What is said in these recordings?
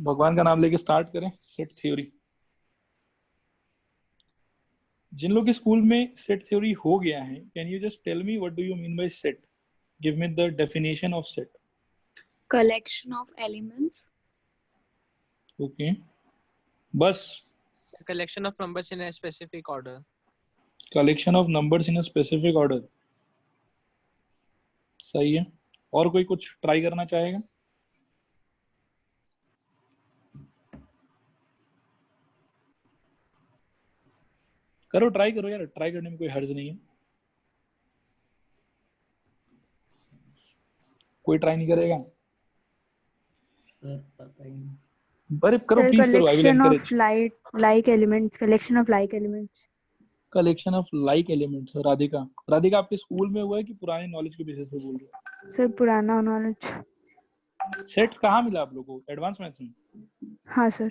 भगवान का नाम लेके स्टार्ट करें सेट थ्योरी। जिन लोग के स्कूल में सेट थ्योरी हो गया है, can you just tell me what do you mean by set? Give me the definition of set. Collection of elements. Okay, बस A collection of numbers in a specific order. Collection of numbers in a specific order. सही है। और कोई कुछ try करना चाहेगा? करो, try करो यार, ट्राई करने में कोई हर्ज नहीं है। कोई ट्राई नहीं करेगा? सर पता ही नहीं। अरे करो प्लीज करो, I will collection encourage. of like elements, collection of like elements. Collection of like elements. Radhika, Radhika आपके स्कूल में हुआ है कि पुराने नॉलेज के बेसिस पे बोल रहे हो? सर पुराना नॉलेज। सेट कहाँ मिला आप लोगों को? एडवांस मैथ्स में? हाँ सर।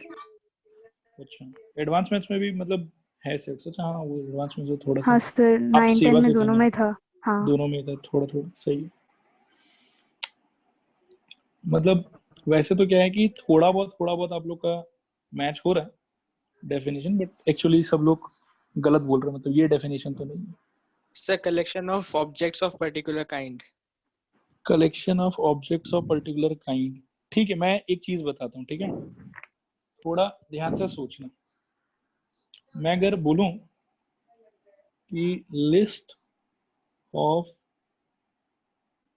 अच्छा, एडवांस मैथ्स में भी मतलब है सेट्स? अच्छा हाँ, वो एडवांस में जो थोड़ा हाँ सा सर, आप 9 सेवा 10 में के दोनों समय में था। हाँ दोनों में था, थोड़ा थोड़ा। सही है। मतलब वैसे तो क्या है कि थोड़ा बहुत आप लोग का मैच हो रहा है डेफिनेशन, बट एक्चुअली सब लोग गलत बोल रहे हैं। मतलब ये डेफिनेशन तो नहीं है। It's a collection of objects of particular kind. Collection of objects of particular kind. ठीक है, मैं एक चीज बताता हूँ, ठीक है? थोड़ा ध्यान से सोचना। मैं अगर बोलूं कि list of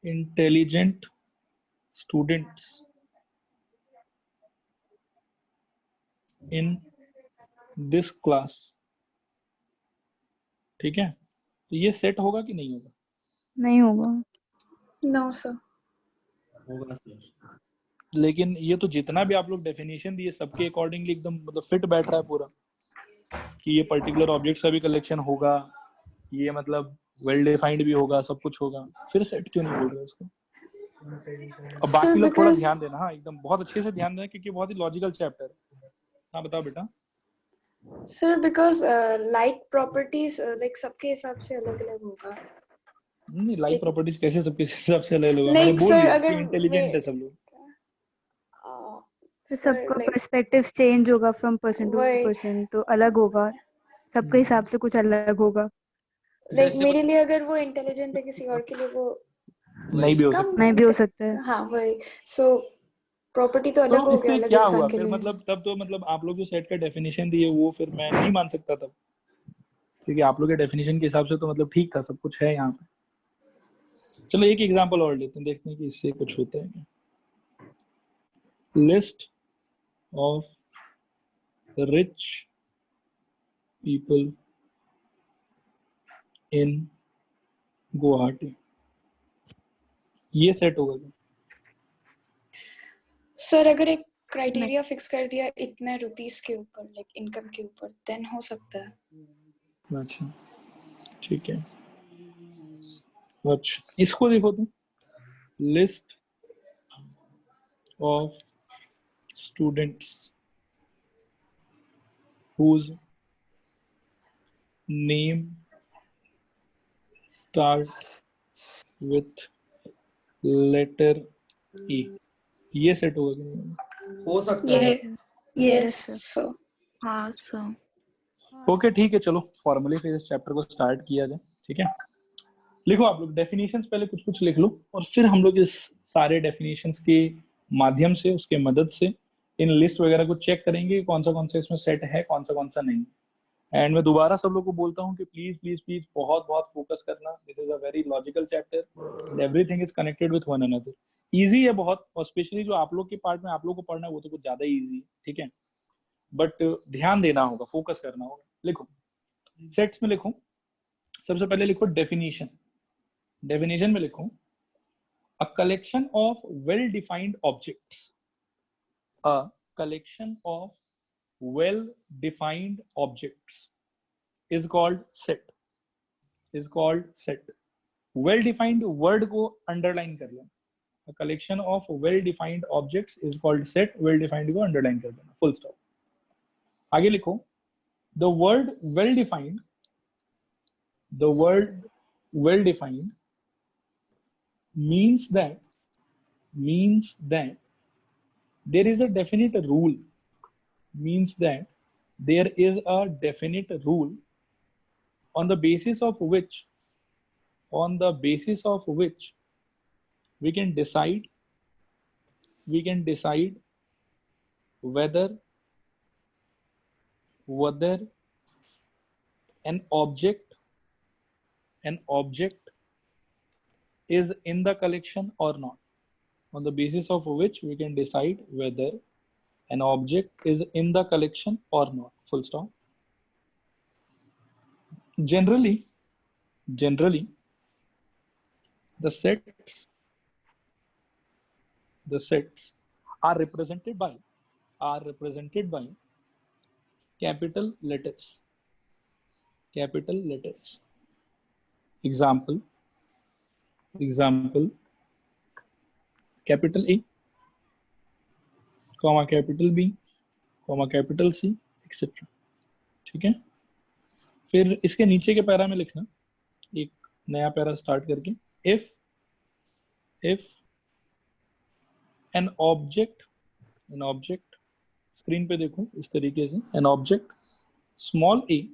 intelligent students in this class, ठीक है, तो ये सेट होगा कि नहीं होगा? नहीं होगा। No, sir. होगा सर। लेकिन ये तो जितना भी आप लोग डेफिनेशन दिए सबके अकॉर्डिंगली एकदम मतलब फिट बैठ रहा है पूरा, कि ये पर्टिकुलर ऑब्जेक्ट का भी कलेक्शन होगा, ये मतलब वेल डिफाइंड भी होगा, सब कुछ होगा। फिर सेट क्यों नहीं बोल रहे उसको? अब बाकी Sir, लोग थोड़ा because ध्यान देना, हाँ एकदम बहुत अच्छे से ध्यान देना, क्योंकि बहुत ही लॉजिकल चैप्टर है। हाँ बताओ बेटा। like properties like सबके हिसाब से अलग-अलग होगा. नहीं, लाइफ Like- प्रॉपर्टीज कैसे सबके हिसाब से अलग होगा? मैंने Like, बोल sir, दिया अगर कि इंटेलिजेंट है मैं- सब लोग। तो sir, सबका like, पर्सपेक्टिव चेंज होगा फ्रॉम पर्सन टू वही- पर्सन, तो अलग होगा। सबके हिसाब से कुछ अलग होगा। like मेरे लिए अगर वो इंटेलिजेंट है, किसी और के लिए वो नहीं भी हो कम सकता। नहीं भी हो सकता है। हाँ वही। सो प्रॉपर्टी तो अलग तो हो गया, इससे अलग क्या हुआ इंसान के फिर? लिए। मतलब तब तो मतलब आप लोग जो सेट का डेफिनेशन दिए वो फिर मैं नहीं मान सकता तब, क्योंकि आप लोग के डेफिनेशन के हिसाब से तो मतलब ठीक था, सब कुछ है यहाँ पे। चलो एक एग्जांपल और लेते हैं, देखते हैं कि इससे कुछ होता है क्या। List of rich people in Guwahati, ये सेट होगा क्या? सर अगर एक क्राइटेरिया फिक्स कर दिया इतने रुपीस के ऊपर, लाइक इनकम के ऊपर, देन हो सकता है। अच्छा ठीक है। अच्छा इसको देखो तुम, list of students whose name start with letter E, ये सेट होगा कि नहीं? हो सकता है ये सर। Yes sir. सो हाँ सर। ओके ठीक है, चलो फॉर्मली फिर इस चैप्टर को स्टार्ट किया जाए। ठीक है, लिखो आप लोग डेफिनेशंस, पहले कुछ कुछ लिख लो, और फिर हम लोग इस सारे डेफिनेशंस के माध्यम से, उसके मदद से इन लिस्ट वगैरह को चेक करेंगे कौन सा इसमें सेट है, कौन सा नहीं। एंड मैं दोबारा सब लोग को बोलता हूँ कि प्लीज प्लीज प्लीज बहुत बहुत फोकस करना। This is a very logical chapter, everything is connected with one another. Easy है बहुत, और स्पेशली जो आप लोग के पार्ट में आप लोग को पढ़ना है वो तो कुछ ज्यादा इजी है, ठीक है? बट ध्यान देना होगा, फोकस करना होगा। लिखो, सेट्स में लिखो, सबसे पहले लिखो डेफिनेशन। डेफिनेशन में लिखो a collection of well defined objects, a collection of well defined objects is called set। well defined word को underline कर लेना। a collection of well defined objects is called set। well defined को underline कर देना, full stop। आगे लिखो, the word well defined means that there is a definite rule means that there is a definite rule on the basis of which we can decide whether an object is in the collection or not. On the basis of which we can decide whether an object is in the collection or not. Full stop. Generally, the sets are represented by capital letters. Example, capital A, comma capital B, comma capital C, etc. ठीक है. फिर इसके नीचे के para में लिखना, एक नया पैरा स्टार्ट करके, if an object, स्क्रीन पे देखो इस तरीके से, an object small a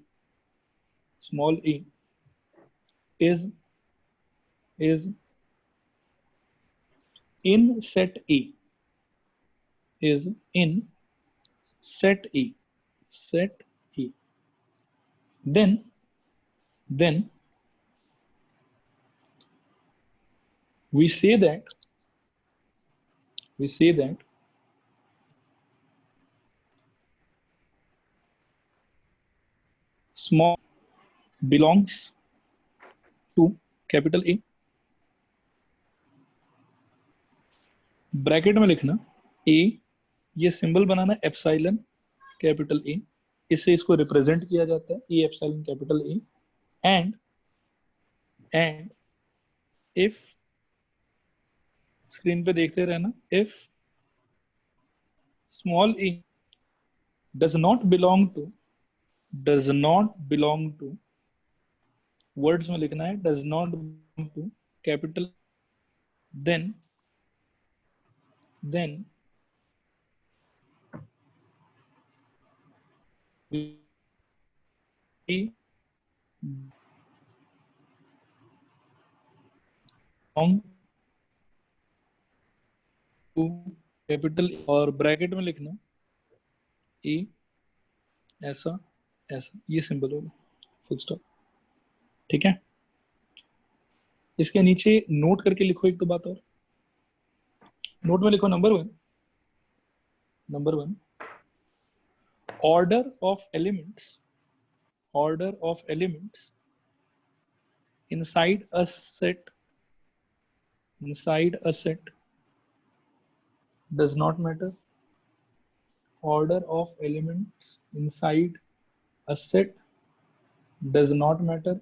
is in set A, then we say that small belongs to capital A. Bracket में लिखना A, ये symbol banana epsilon capital A, इससे इसको रिप्रेजेंट किया जाता है, E epsilon capital A, and if, screen पे देखते रहना, if small a does not belong to, words में लिखना है does not belong to capital, then we belong to capital, और ब्रैकेट में लिखना ए, ऐसा ये सिंबल होगा, फुल स्टॉप. ठीक है. इसके नीचे नोट करके लिखो एक दो बात और. नोट में लिखो number one, order of elements inside a set does not matter. Order of elements inside a set does not matter.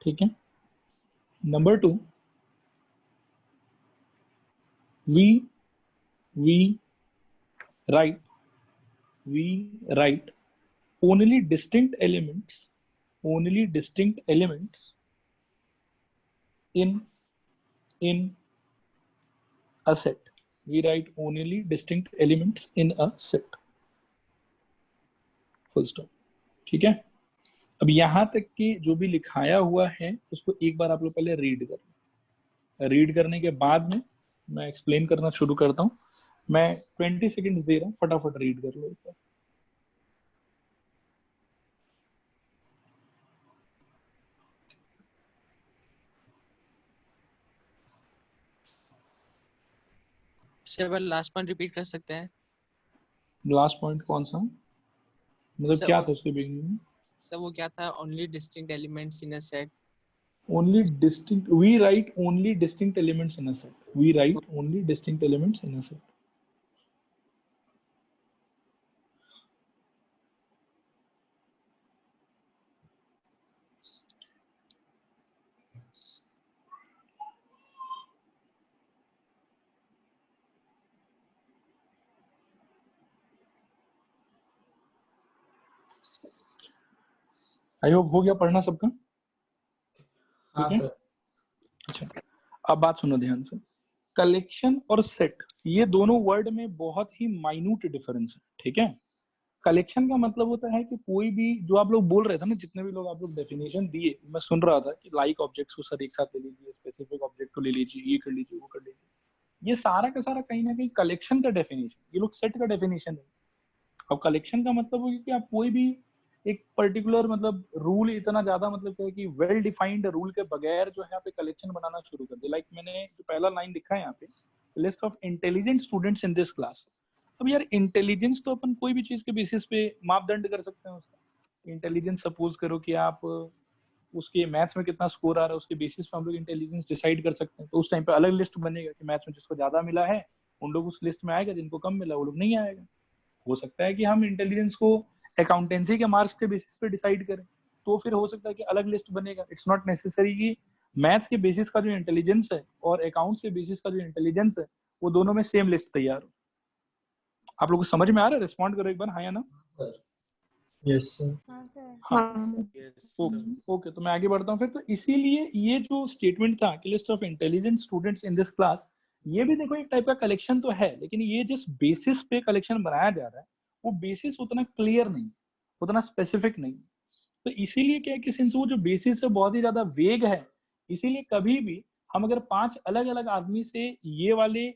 ठीक है. Number 2, we write only distinct elements in a set. We write only distinct elements in a set. Full stop. ठीक है. अब यहां तक कि जो भी लिखाया हुआ है उसको एक बार आप लोग पहले रीड करने के बाद में मैं एक्सप्लेन करना शुरू करता हूं. मैं 20 सेकंड्स दे रहा हूं, फटाफट रीड कर लो एक बार. सर लास्ट पॉइंट रिपीट कर सकते हैं? लास्ट पॉइंट कौन सा, मतलब सर, क्या था उसके बिगिनिंग में? सर वो क्या था? Only distinct elements in a set. Only distinct, we write only distinct elements in a set. We write only distinct elements in a set. I hope हो गया पढ़ना सबका. हाँ ठीक है? सर. अच्छा, अब बात सुनो ध्यान से. कलेक्शन और सेट, ये दोनों वर्ड में बहुत ही माइन्यूट डिफरेंस है, ठीक है। कलेक्शन का मतलब होता है कि कोई भी, जो आप लोग बोल रहे थे ना, जितने भी लोग आप लोग डेफिनेशन दिए, मैं सुन रहा था कि लाइक ऑब्जेक्ट्स को सर एक साथ ले लीजिए, स्पेसिफिक ऑब्जेक्ट को ले लीजिए, ये कर लीजिए, वो कर लीजिए, ये सारा का सारा कहीं ना कहीं कलेक्शन का डेफिनेशन, ये लोग सेट का डेफिनेशन है। अब कलेक्शन का मतलब हो कि आप कोई भी एक पर्टिकुलर मतलब रूल इतना ज्यादा मतलब क्या है कि वेल डिफाइंड रूल के बगैर जो है यहाँ पे कलेक्शन बनाना शुरू कर दे। लाइक मैंने जो पहला लाइन लिखा है यहाँ पे, list of intelligent students in this class. अब यार इंटेलिजेंस तो अपन कोई भी चीज के बेसिस पे मापदंड कर सकते हैं उसका। इंटेलिजेंस सपोज करो कि आप उसके मैथ्स में कितना स्कोर आ रहा है, उसके बेसिस पे हम लोग इंटेलिजेंस डिसाइड कर सकते हैं। तो उस टाइम पे अलग लिस्ट बनेगा कि मैथ्स में जिसको ज्यादा मिला है उन लोग उस लिस्ट में आएगा, जिनको कम मिला वो लोग नहीं आएगा। हो सकता है कि हम इंटेलिजेंस को अकाउंटेंसी के मार्क्स के बेसिस पे डिसाइड करें, तो फिर हो सकता है कि अलग लिस्ट बनेगा। इट्स नॉट नेसेसरी कि मैथ्स के बेसिस का जो इंटेलिजेंस है और अकाउंट्स के बेसिस का जो इंटेलिजेंस है वो दोनों में सेम लिस्ट तैयार हो। आप लोगों को समझ में आ रहा है? रिस्पॉन्ड करो एक बार, हाँ या ना। Yes sir. हाँ ओके, तो मैं आगे बढ़ता हूँ फिर। तो इसीलिए ये जो स्टेटमेंट था कि list of intelligent students in this class, ये भी देखो एक टाइप का कलेक्शन तो है, लेकिन ये जिस बेसिस पे कलेक्शन बनाया जा रहा है वो बेसिस उतना क्लियर नहीं, उतना स्पेसिफिक नहीं। तो इसीलिए क्या है कि सिंस वो जो बेसिस है बहुत ही ज्यादा वेग है, इसीलिए कभी भी हम अगर 5 अलग अलग आदमी से ये वाले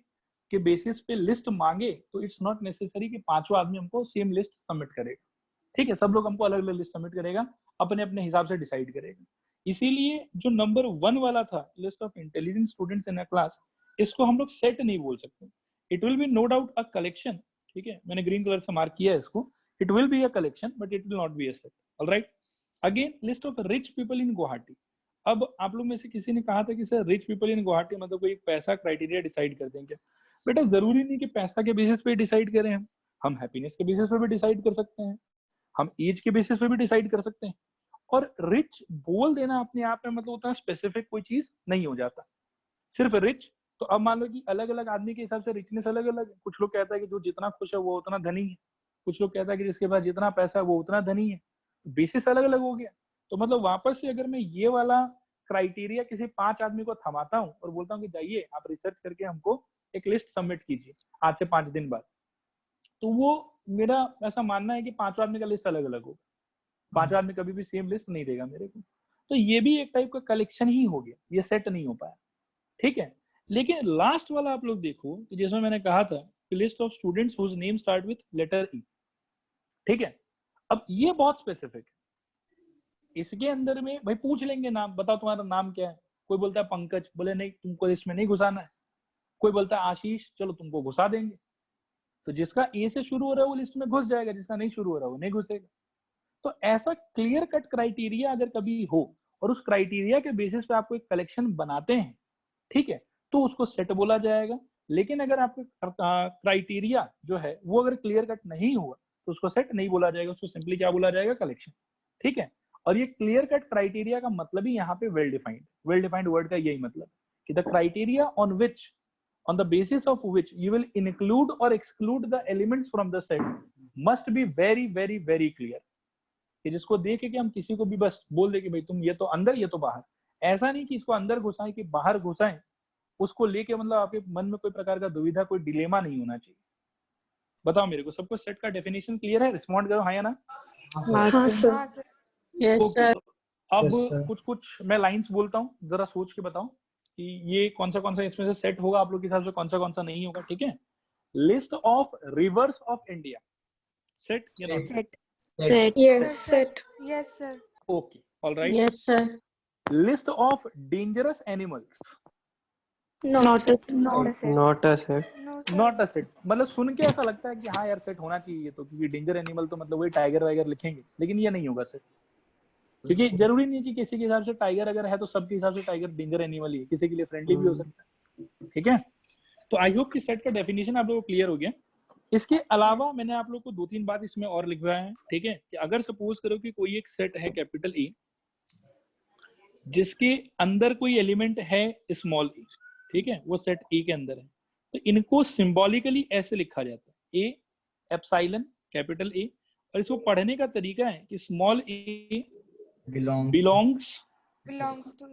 के बेसिस पे लिस्ट मांगे तो इट्स नॉट नेसेसरी कि पांचों आदमी हमको सेम लिस्ट सबमिट करेगा। ठीक है, सब लोग हमको अलग अलग लिस्ट सबमिट करेगा, अपने अपने हिसाब से डिसाइड करेगा। इसीलिए जो नंबर 1 वाला था, list of intelligent students in a class, इसको हम लोग सेट नहीं बोल सकते। It will be no doubt a collection, ठीक है, मैंने ग्रीन कलर से मार्क किया है इसको। It will be a collection but it will not be a set. Alright, again list of rich people in Guwahati. अब आप लोग में से किसी ने कहा था कि sir rich people in Guwahati मतलब कोई पैसा क्राइटेरिया डिसाइड कर देंगे। बेटा जरूरी नहीं कि पैसा के बेसिस पे डिसाइड करें, हम हैप्पीनेस के बेसिस पे भी डिसाइड कर सकते हैं, हम एज के बेसिस पे भी डिसाइड कर सकते हैं। और रिच बोल देना अपने आप में मतलब उतना स्पेसिफिक कोई चीज नहीं हो जाता, सिर्फ रिच। तो अब मान लो कि अलग अलग आदमी के हिसाब से रिचनेस अलग अलग है। कुछ लोग कहता है कि जो जितना खुश है वो उतना धनी है, कुछ लोग कहता है कि जिसके पास जितना पैसा है वो उतना धनी है। बेसिस अलग अलग हो गया। तो मतलब वापस से अगर मैं ये वाला क्राइटेरिया किसी 5 आदमी को थमाता हूँ और बोलता हूँ कि जाइए आप रिसर्च करके हमको एक लिस्ट सबमिट कीजिए आज से 5 दिन बाद, तो वो मेरा ऐसा मानना है कि 5 आदमी का लिस्ट अलग अलग होगा। 5 आदमी कभी भी सेम लिस्ट नहीं देगा मेरे को। तो ये भी एक टाइप का कलेक्शन ही हो गया, ये सेट नहीं हो पाया, ठीक है। लेकिन लास्ट वाला आप लोग देखो कि जिसमें मैंने कहा था कि list of students whose name start with letter E, ठीक है। अब ये बहुत स्पेसिफिक है। इसके अंदर में भाई पूछ लेंगे नाम, बताओ तुम्हारा नाम क्या है। कोई बोलता है पंकज, बोले नहीं तुमको इसमें नहीं घुसाना है। कोई बोलता है आशीष, चलो तुमको घुसा देंगे। तो जिसका ए से शुरू हो रहा है वो लिस्ट में घुस जाएगा, जिसका नहीं शुरू हो रहा वो नहीं घुसेगा। तो ऐसा क्लियर कट क्राइटेरिया अगर कभी हो और उस क्राइटेरिया के बेसिस पे आपको एक कलेक्शन बनाते हैं, ठीक है, तो उसको सेट बोला जाएगा। लेकिन अगर आपका क्राइटेरिया जो है वो अगर क्लियर कट नहीं हुआ तो उसको सेट नहीं बोला जाएगा, उसको सिंपली क्या बोला जाएगा, कलेक्शन, ठीक है। और ये क्लियर कट क्राइटेरिया का मतलब ही यहाँ पे वेल डिफाइंड वर्ड का यही मतलब कि the criteria on which on the basis of which you will include or exclude the elements from the set must be very very very clear। कि जिसको देखे कि हम किसी को भी बस बोल दे कि भाई तुम ये तो अंदर ये तो बाहर, ऐसा नहीं कि इसको अंदर घुसाएं कि बाहर घुसाएं। उसको लेके मतलब आपके मन में कोई प्रकार का दुविधा, कोई डिलेमा नहीं होना चाहिए। बताओ मेरे को, सबको सेट का डेफिनेशन क्लियर है? रिस्पॉन्ड करो हाँ या ना। हाँ सर। Yes, sir. अब Yes, sir. कुछ मैं लाइंस बोलता हूँ, जरा सोच के बताओ कि ये कौन सा इसमें से सेट होगा आप लोग के हिसाब से, कौन सा नहीं होगा, ठीक है। List of rivers of India, set या not set? Set yes set. Yes sir okay, alright. Yes, sir. List of dangerous animals, not set. Not set Not a set. Not a set. मतलब सुन के ऐसा लगता है कि हाँ यार सेट होना चाहिए, तो क्योंकि डेंजर एनिमल तो मतलब वही टाइगर वाइगर लिखेंगे, लेकिन ये नहीं होगा सेट। क्योंकि जरूरी नहीं कि किसी के हिसाब से टाइगर अगर है तो सबके हिसाब से टाइगर डेंजर एनिमल ही है, किसी के लिए फ्रेंडली भी हो सकता है, ठीक है। तो आई होप कि सेट का डेफिनेशन आप लोगों को क्लियर हो गया। इसके अलावा मैंने आप लोग को 2-3 बात इसमें और लिखवाया है, ठीक है, कि अगर सपोज करो कि कोई एक सेट है कैपिटल ए जिसके अंदर कोई एलिमेंट है स्मॉल ए, ठीक है, वो सेट ए के अंदर है, तो इनको सिंबॉलिकली ऐसे लिखा जाता है, ए एप्सिलॉन कैपिटल ए। और इसको पढ़ने का तरीका है कि small A belongs belongs belongs to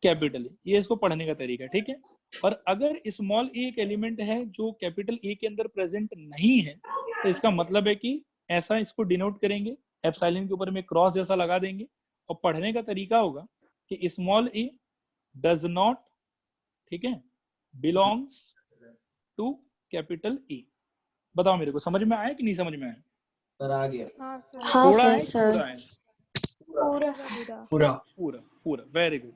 capital A, ये इसको पढ़ने का तरीका है, ठीक है। और अगर स्मॉल ए एक एलिमेंट है जो कैपिटल ए के अंदर प्रेजेंट नहीं है, तो इसका मतलब है कि ऐसा इसको डिनोट करेंगे, एप्सिलॉन के ऊपर में क्रॉस जैसा लगा देंगे, और पढ़ने का तरीका होगा कि स्मॉल ए डज नॉट, ठीक है, बिलोंग्स टू कैपिटल ए। बताओ मेरे को समझ में आया कि नहीं समझ में आया? सर आ गया। हाँ थोड़ा सर है कि सर पूरा है? पूरा पूरा पूरा पूरा, वेरी गुड।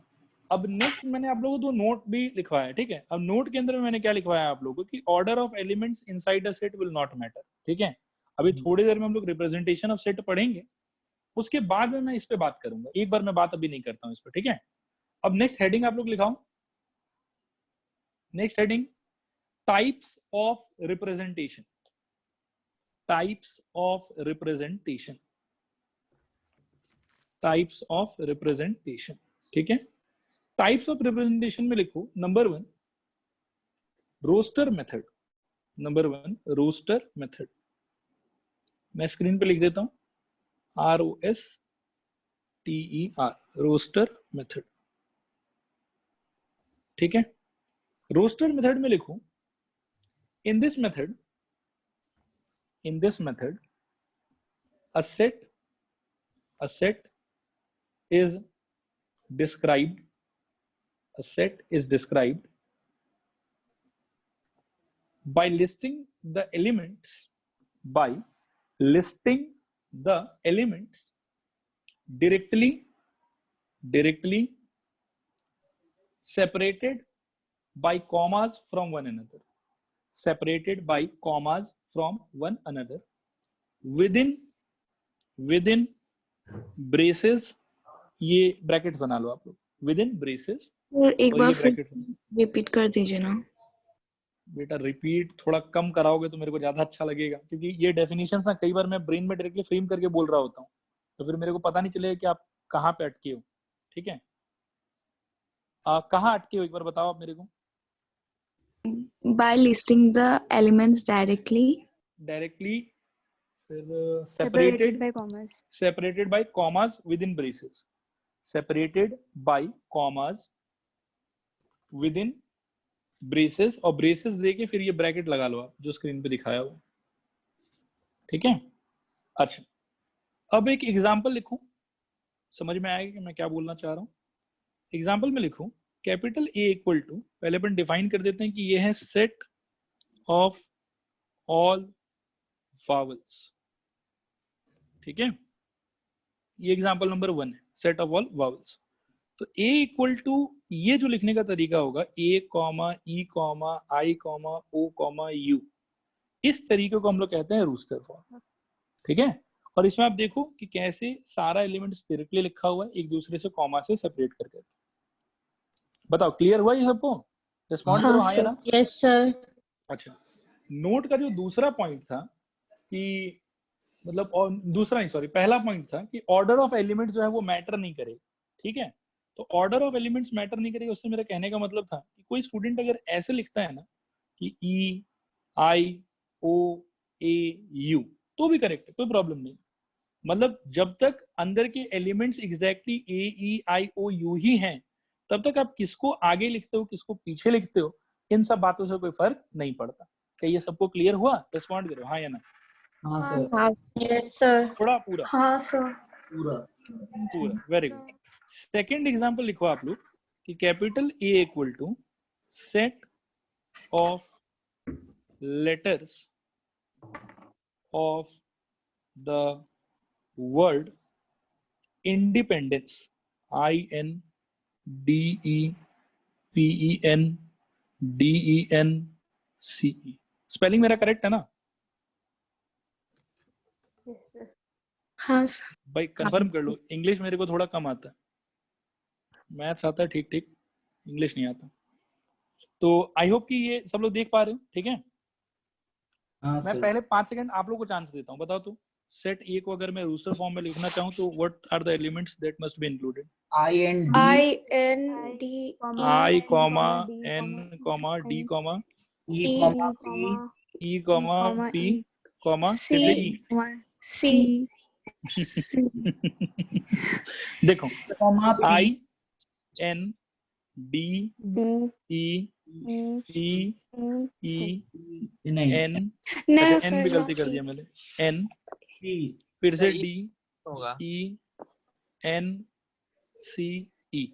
अब नेक्स्ट मैंने आप लोगों को 2 नोट भी लिखवाया है, ठीक है। अब नोट के अंदर मैंने क्या लिखवाया आप लोगों को कि order of elements inside a set will not matter, ठीक है। अभी थोड़ी देर में हम लोग रिप्रेजेंटेशन ऑफ सेट पढ़ेंगे, उसके बाद में मैं इस पे बात करूंगा, एक बार मैं बात अभी नहीं करता हूँ इस पे, ठीक है। अब नेक्स्ट हेडिंग आप लोग लिखाओ, next heading types of representation, types of representation, types of representation, ठीक है। टाइप्स ऑफ रिप्रेजेंटेशन में लिखो number 1 roster method, number 1 roster method. मैं स्क्रीन पे लिख देता हूं ROSTER, रोस्टर मेथड, ठीक है। रोस्टर मेथड में लिखो in this method a set is described, a set is described by listing the elements, by listing the elements directly separated by commas from one another, separated by commas from one another within braces, ये bracket बना लो आप लोग, within braces, एक और बार ये फिर bracket repeat कर दीजिए ना। बेटा रिपीट थोड़ा कम कराओगे तो मेरे को ज्यादा अच्छा लगेगा, क्योंकि ये डेफिनेशन ना कई बार मैं ब्रेन में डायरेक्टली फ्रेम करके बोल रहा होता हूँ, तो फिर मेरे को पता नहीं चलेगा कि आप कहाँ पे अटके हो, ठीक है। कहाँ अटके हो एक बार बताओ आप मेरे को। By listing the elements directly फिर separated by commas, separated by commas within braces, separated by commas within braces, और braces देके फिर ये ब्रैकेट लगा लो आप जो स्क्रीन पे दिखाया हुआ, ठीक है। अच्छा, अब एक एग्जांपल लिखूं, समझ में आएगा कि मैं क्या बोलना चाह रहा हूं। एग्जांपल में लिखूं कैपिटल A इक्वल टू, पहले अपन डिफाइन कर देते हैं कि ये है सेट ऑफ ऑल वावल्स, ठीक है। ये एग्जांपल नंबर 1 है, सेट ऑफ ऑल वावल्स। तो A इक्वल टू ये जो लिखने का तरीका होगा A comma E comma I comma O comma U, इस तरीके को हम लोग कहते हैं रूस्टर फॉर्म, ठीक है। और इसमें आप देखो कि कैसे सारा एलिमेंट डायरेक्टली लिखा हुआ है, एक दूसरे से कॉमा से सेपरेट करके। बताओ क्लियर हुआ ये सबको? रिस्पॉन्ड करो हाँ या ना। Yes sir. अच्छा, नोट का जो दूसरा पॉइंट था कि मतलब, और दूसरा नहीं सॉरी पहला पॉइंट था कि ऑर्डर ऑफ एलिमेंट्स जो है वो मैटर नहीं करे, ठीक है। तो ऑर्डर ऑफ एलिमेंट्स मैटर नहीं करेगा, उससे मेरा कहने का मतलब था कि कोई स्टूडेंट अगर ऐसे लिखता है ना कि EIOAU तो भी करेक्ट है, कोई प्रॉब्लम नहीं। मतलब जब तक अंदर के एलिमेंट्स एग्जैक्टली AEIOU ही हैं, तब तक आप किसको आगे लिखते हो किसको पीछे लिखते हो, इन सब बातों से कोई फर्क नहीं पड़ता। क्या ये सबको क्लियर हुआ? रिस्पॉन्ड करो हाँ या ना। हाँ सर। Yes sir. थोड़ा पूरा हाँ सर। पूरा। पूरा, वेरी गुड। सेकेंड एग्जाम्पल लिखो आप लोग कि capital A equal to set of letters of the word independence, INDEPENDENCE। Spelling मेरा करेक्ट है ना हाँ सर। भाई? कंफर्म कर लो। इंग्लिश मेरे को थोड़ा कम आता है, मैथ्स आता है ठीक ठीक, इंग्लिश नहीं आता। तो आई होप कि ये सब लोग देख पा रहे हो, ठीक है। हाँ मैं सर। पहले 5 सेकंड आप लोग को चांस देता हूँ, बताओ तो सेट ए को अगर मैं रूस्टर फॉर्म में लिखना चाहूँ तो what are the elements that must be included? IND IND I comma N comma D comma E comma P E comma P comma C C देखो comma P INDEPENDENCE E E नहीं N, नहीं अच्छा sir N भी no गलती कर दिया मैंने, N C फिर से सर, डी होगा। ई एन सी ई।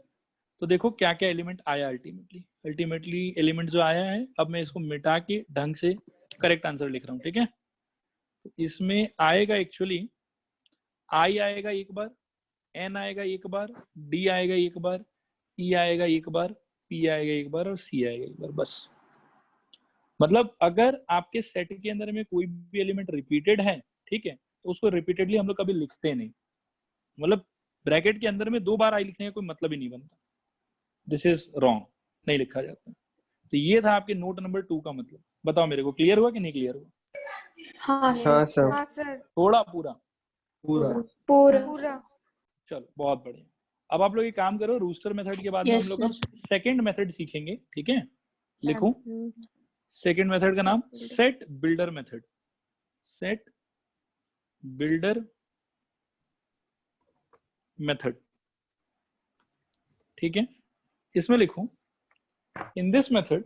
तो देखो क्या क्या एलिमेंट आया अल्टीमेटली एलिमेंट जो आया है, अब मैं इसको मिटा के ढंग से करेक्ट आंसर लिख रहा हूँ, ठीक है। तो इसमें आएगा एक्चुअली आई आएगा एक बार, एन आएगा एक बार, डी आएगा एक बार, ई आएगा एक बार, पी आएगा एक बार और सी आएगा एक बार, बस। मतलब अगर आपके सेट के अंदर में कोई भी एलिमेंट रिपीटेड है, ठीक है, तो उसको रिपीटेडली हम लोग कभी लिखते नहीं। मतलब ब्रैकेट के अंदर में 2 बार आई लिखने का कोई मतलब ही नहीं बनता, दिस इज रॉन्ग, नहीं लिखा जाता। तो ये था आपके नोट नंबर 2 का मतलब। बताओ मेरे को क्लियर हुआ कि नहीं क्लियर हुआ? हाँ सर हाँ सर हाँ सर थोड़ा पूरा? पूरा पूरा चलो बहुत बढ़िया। अब आप लोग ये काम करो, रूस्टर मेथड के बाद में Yes, हम लोग अब सेकंड मेथड सीखेंगे, ठीक है। लिखो हम्म, सेकंड मेथड का नाम set builder method. Set builder method, ठीक है। इसमें लिखो in this method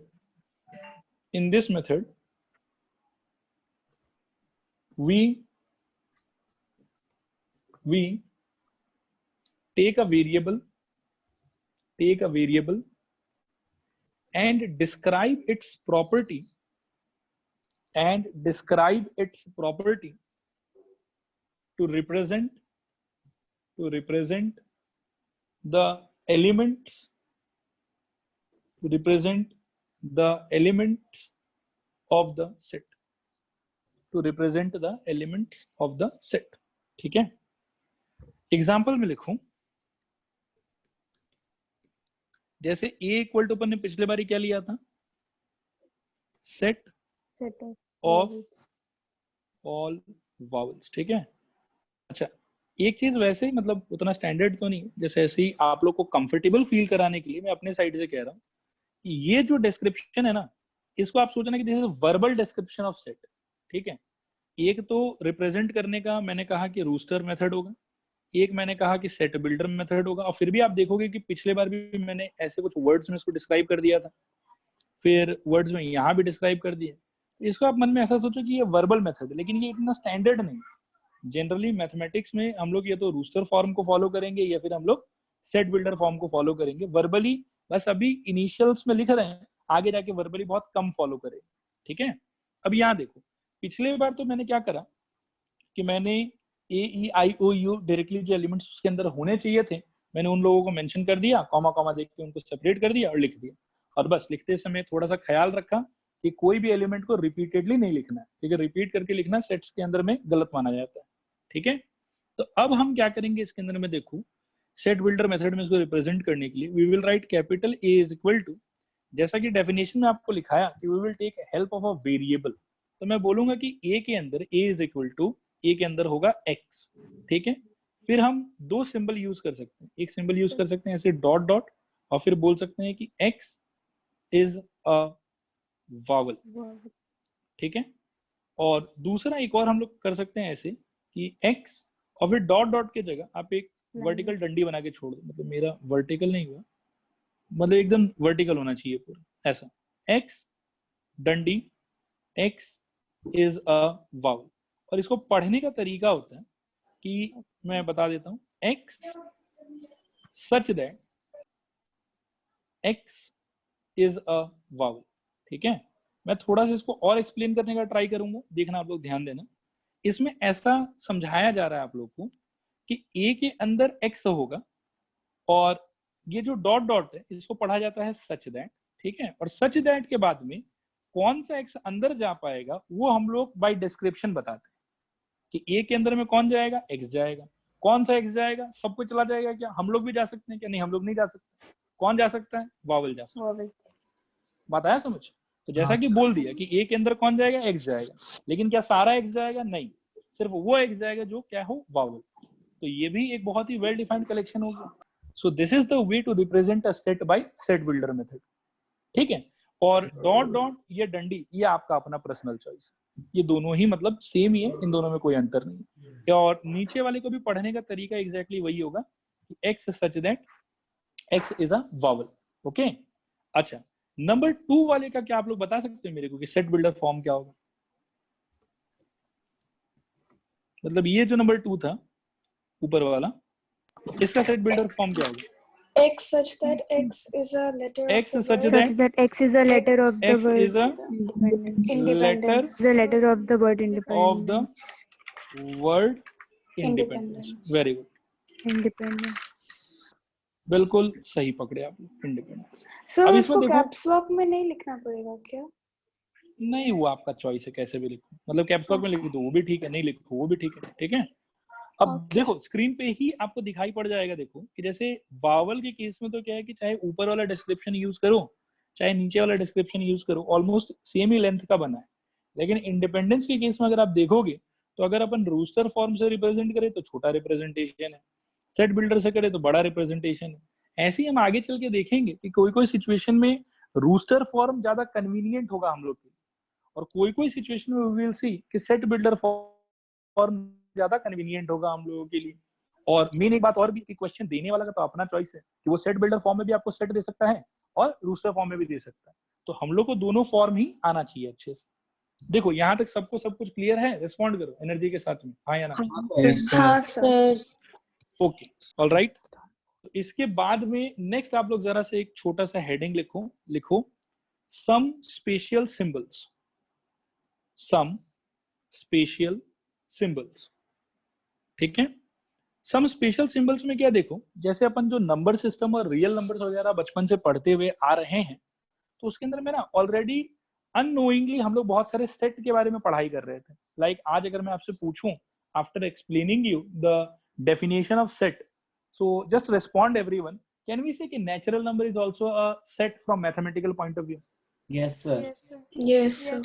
we take a variable and describe its property to represent the elements of the set, ठीक है। एग्जाम्पल में लिखूं, जैसे a इक्वल टू अपन ने पिछले बार क्या लिया था, सेट ऑफ ऑल वावल्स, ठीक है। अच्छा एक चीज वैसे ही मतलब उतना स्टैंडर्ड तो नहीं, जैसे ऐसे ही आप लोग को कंफर्टेबल फील कराने के लिए मैं अपने साइड से कह रहा हूँ कि ये जो डिस्क्रिप्शन है ना, इसको आप सोचना कि this is verbal description of set, ठीक है। एक तो रिप्रेजेंट करने का मैंने कहा कि रूस्टर मेथड होगा, एक मैंने कहा कि सेट बिल्डर मेथड होगा, और फिर भी आप देखोगे कि पिछले बार भी मैंने ऐसे कुछ वर्ड्स में इसको डिस्क्राइब कर दिया था, फिर वर्ड्स में यहाँ भी डिस्क्राइब कर दिया। इसको आप मन में ऐसा सोचो कि ये वर्बल मेथड है, लेकिन ये इतना स्टैंडर्ड नहीं। जनरली मैथमेटिक्स में हम लोग ये तो रूस्टर फॉर्म को फॉलो करेंगे या फिर हम लोग सेट बिल्डर फॉर्म को फॉलो करेंगे। वर्बली बस अभी इनिशियल्स में लिख रहे हैं, आगे जाके वर्बली बहुत कम फॉलो करेंगे, ठीक है। अब यहाँ देखो, पिछले बार तो मैंने क्या करा कि मैंने ए ई आई ओ यू डायरेक्टली जो एलिमेंट्स उसके अंदर होने चाहिए थे, मैंने उन लोगों को मेंशन कर दिया, कॉमा कॉमा देख के उनको सेपरेट कर दिया और लिख दिया। और बस लिखते समय थोड़ा सा ख्याल रखा कि कोई भी एलिमेंट को रिपीटेडली नहीं लिखना है, ठीक है। रिपीट करके लिखना सेट्स के अंदर में गलत माना जाता है, ठीक है। तो अब हम क्या करेंगे इसके अंदर में, देखो सेट बिल्डर मेथड में इसको रिप्रेजेंट करने के लिए we will write capital A is equal to, जैसा कि डेफिनेशन में आपको लिखाया कि we will take help of a variable. तो मैं बोलूंगा कि ए के अंदर A is equal to, A के अंदर होगा एक्स, ठीक है। फिर हम 2 सिंबल यूज कर सकते हैं, एक सिंबल यूज कर सकते हैं ऐसे डॉट डॉट, और फिर बोल सकते हैं कि एक्स इज अ वावल, ठीक है। और दूसरा एक और हम लोग कर सकते हैं ऐसे कि एक्स और फिर डॉट डॉट के जगह आप एक वर्टिकल डंडी बना के छोड़ दो, मतलब मेरा वर्टिकल नहीं हुआ, मतलब एकदम वर्टिकल होना चाहिए पूरा ऐसा, एक्स डंडी एक्स इज अ वावल। और इसको पढ़ने का तरीका होता है कि मैं बता देता हूं, x such that x is a vowel, ठीक है। मैं थोड़ा सा इसको और एक्सप्लेन करने का ट्राई करूंगा, देखना आप लोग ध्यान देना। इसमें ऐसा समझाया जा रहा है आप लोग को कि ए के अंदर एक्स होगा, और ये जो डॉट डॉट है इसको पढ़ा जाता है सच दैट, ठीक है। और सच दैट के बाद में कौन सा एक्स अंदर जा पाएगा वो हम लोग बाय डिस्क्रिप्शन बताते हैं कि ए के अंदर में कौन जाएगा, एक्स जाएगा। कौन सा एक्स जाएगा, सब कुछ चला जाएगा क्या, हम लोग भी जा सकते हैं क्या, नहीं हम लोग नहीं जा सकते। कौन जा सकता है, वावल जा सकता है। बात आया समझ? तो जैसा कि बोल दिया कि ए के अंदर कौन जाएगा, एक्स जाएगा, लेकिन क्या सारा एक्स जाएगा, नहीं, सिर्फ वो एक्स जाएगा जो क्या हो, वावल। तो ये भी एक बहुत ही वेल डिफाइंड कलेक्शन हो गया। So this is the way to represent a set by set builder method, ठीक है। और डॉट डॉट ये डंडी ये आपका अपना पर्सनल चॉइस, ये दोनों ही मतलब सेम ही है, इन दोनों में कोई अंतर नहीं है। और नीचे वाले को भी पढ़ने का तरीका एग्जैक्टली वही होगा कि x such that x is a vowel, okay. अच्छा नंबर 2 वाले का क्या आप लोग बता सकते हैं मेरे को कि सेट बिल्डर फॉर्म क्या होगा? मतलब ये जो नंबर 2 था ऊपर वाला, इसका सेट बिल्डर फॉर्म क्या होगा? X such that X is a letter X of the such word. Such that X is the letter of the X is word a independence. Independence. The letter of the word of independence. the word independence. Independence. Very good, Independence. बिल्कुल सही पकड़े आप लोग, independence. So अब इसमें इसको देखो, caps lock में नहीं लिखना पड़ेगा क्या? नहीं वो आपका चॉइस है, कैसे भी लिखो, मतलब कैप्स लॉक में लिख दो वो भी ठीक है, नहीं लिखो वो भी ठीक है, ठीक है। अब Okay. देखो स्क्रीन पे ही आपको दिखाई पड़ जाएगा, देखो कि जैसे वावल के केस में तो क्या है कि चाहे ऊपर वाला डिस्क्रिप्शन यूज करो चाहे नीचे वाला डिस्क्रिप्शन यूज करो, ऑलमोस्ट सेम ही लेंथ का बना है। लेकिन इंडिपेंडेंस के केस में अगर आप देखोगे तो अगर अपन रूस्टर फॉर्म से रिप्रेजेंट करें तो छोटा रिप्रेजेंटेशन है, सेट बिल्डर से करें तो बड़ा रिप्रेजेंटेशन है। ऐसे ही हम आगे चल के देखेंगे कि कोई कोई सिचुएशन में रूस्टर फॉर्म ज्यादा कन्वीनियंट होगा हम लोग के लिए, और कोई कोई सिचुएशन में वी विल सी कि सेट बिल्डर फॉर्म ज्यादा कन्वीनियंट होगा हम लोगों के लिए। और मेन एक बात और भी कि क्वेश्चन देने वाला का तो अपना चॉइस है कि वो सेट बिल्डर फॉर्म में भी आपको सेट दे सकता है और रूस्टर फॉर्म में भी दे सकता है, तो हम लोग को दोनों फॉर्म ही आना चाहिए अच्छे से। देखो यहाँ तक सबको सब कुछ क्लियर है? रिस्पॉन्ड करो एनर्जी के साथ में, हाँ या ना? Yes, sir. हाँ सर। Okay, alright. तो इसके बाद में नेक्स्ट आप लोग जरा से एक छोटा सा हेडिंग लिखो some special symbols, some special symbols, ठीक है। सम स्पेशल सिंबल्स में क्या, देखो जैसे अपन जो नंबर सिस्टम और रियल नंबर्स वगैरह बचपन से पढ़ते हुए आ रहे हैं, तो उसके अंदर में ना ऑलरेडी अननोइंगली हम लोग बहुत सारे सेट के बारे में पढ़ाई कर रहे थे। लाइक आज अगर मैं आपसे पूछूं after explaining you the definition of set, so just respond everyone, can we say कि natural number is also a set from mathematical point of view? Yes, sir. Yes sir.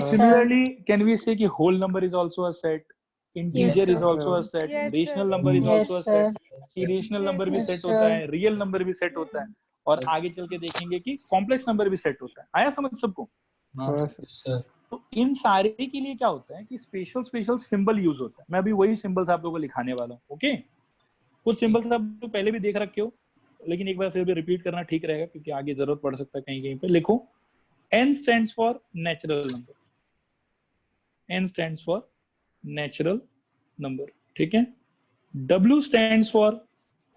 Similarly, can we say कि whole number is also a set, integer sir. is also a set, Yes, rational sir. number is Yes, also a set, irrational number भी set होता है, real number भी set होता है, और Yes. आगे चल के देखेंगे कि कॉम्प्लेक्स नंबर भी सेट होता है। आया समझ सबको? हाँ, हाँ, sir. sir. तो इन सारे के लिए क्या होता है कि स्पेशल सिंबल यूज होता है। मैं अभी वही सिंबल्स आप लोगों को लिखाने वाला हूँ। ओके, कुछ सिंबल्स आप लोग पहले भी देख रखे हो, लेकिन एक बार फिर भी रिपीट करना ठीक रहेगा क्योंकि आगे जरूरत पड़ सकता है कहीं कहीं पे। लिखो N stands for natural number, N stands for natural number, ठीक है। W stands for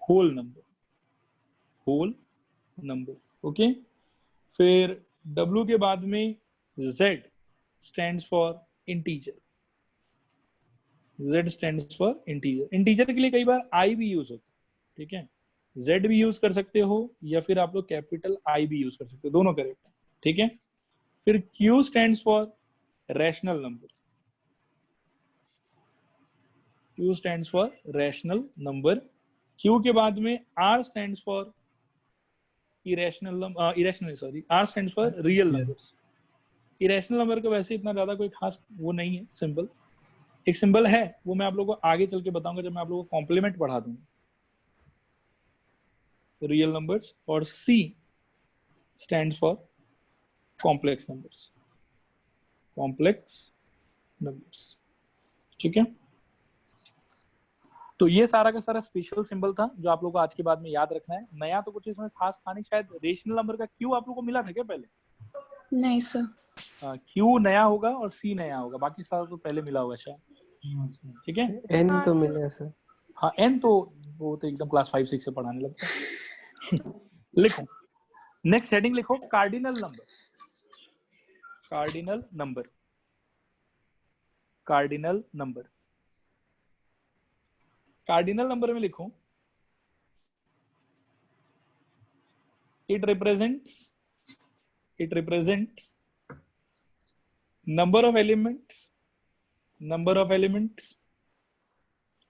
whole number, whole number, okay. फिर W के बाद में Z stands for integer, Z stands for integer। integer के लिए कई बार I भी यूज होता है, ठीक है। Z भी यूज कर सकते हो या फिर आप लोग कैपिटल I भी यूज कर सकते हो, दोनों करेक्ट है, ठीक है। फिर Q stands for rational number, Q stands for rational number। Q के बाद में R stands for R stands for real numbers। irrational number का वैसे इतना ज्यादा कोई खास वो नहीं है सिंबल, एक सिंबल है वो मैं आप लोगों को आगे चल के बताऊंगा जब मैं आप लोगों को कॉम्प्लीमेंट पढ़ा दूंगा, रियल नंबर्स। और C stands for complex numbers, complex numbers, ठीक है। तो ये सारा का सारा स्पेशल सिंबल था जो आप लोगों को आज के बाद में याद रखना है। नया तो कुछ इसमें खास था नहीं, शायद रेशनल नंबर का क्यू आप लोगों को मिला था क्या पहले? नहीं सर। क्यू नया होगा और सी नया होगा, बाकी सारा तो पहले मिला होगा शायद, हाँ, sir. ठीक है। N हाँ, तो sir. मिला सर। हाँ एन तो वो तो एकदम क्लास 5-6 से पढ़ाने लगता है। लिखो नेक्स्ट हेडिंग लिखो cardinal number, cardinal number, cardinal number. Cardinal number में लिखो it represents number of elements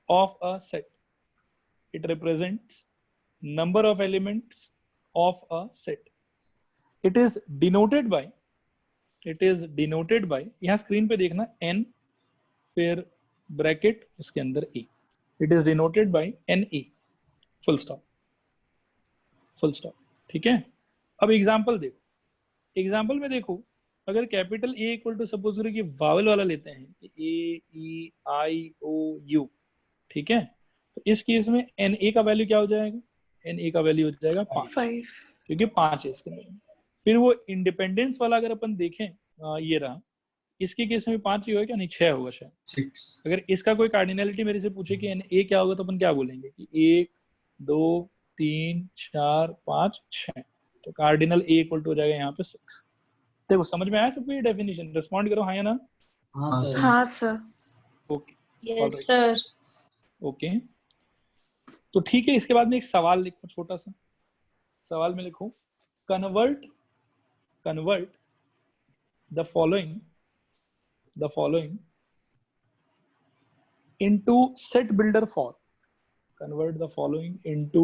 of a set, it represents number of elements of a set, it is denoted by यहाँ screen पे देखना n फिर bracket उसके अंदर a, it is denoted by NA, full stop, ठीक है। अब example देखो, एग्जांपल में देखो अगर capital A equal to suppose करो कि वावल वाला लेते हैं A E I O U, ठीक है। तो इस केस में NA का वैल्यू क्या हो जाएगा? NA का वैल्यू हो जाएगा 5, 5। क्योंकि 5 है इसके अंदर। फिर वो इंडिपेंडेंस वाला अगर अपन देखें ये रहा, इसके केस में 5 ही होगा क्या? नहीं 6 होगा शायद। 6. अगर इसका कोई कार्डिनलिटी मेरे से पूछे कि ए क्या होगा तो अपन क्या बोलेंगे कि 1 2 3 4 5 6, तो कार्डिनल ए इक्वल टू हो जाएगा यहाँ पे 6। देखो समझ में आया सबको ये डेफिनेशन? रिस्पॉन्ड करो हाँ या ना। हाँ सर। हाँ sir. Okay yes sir. Okay, तो ठीक है। इसके बाद में एक सवाल लिखो, छोटा सा सवाल में लिखो, convert the following into set builder for. Convert the following into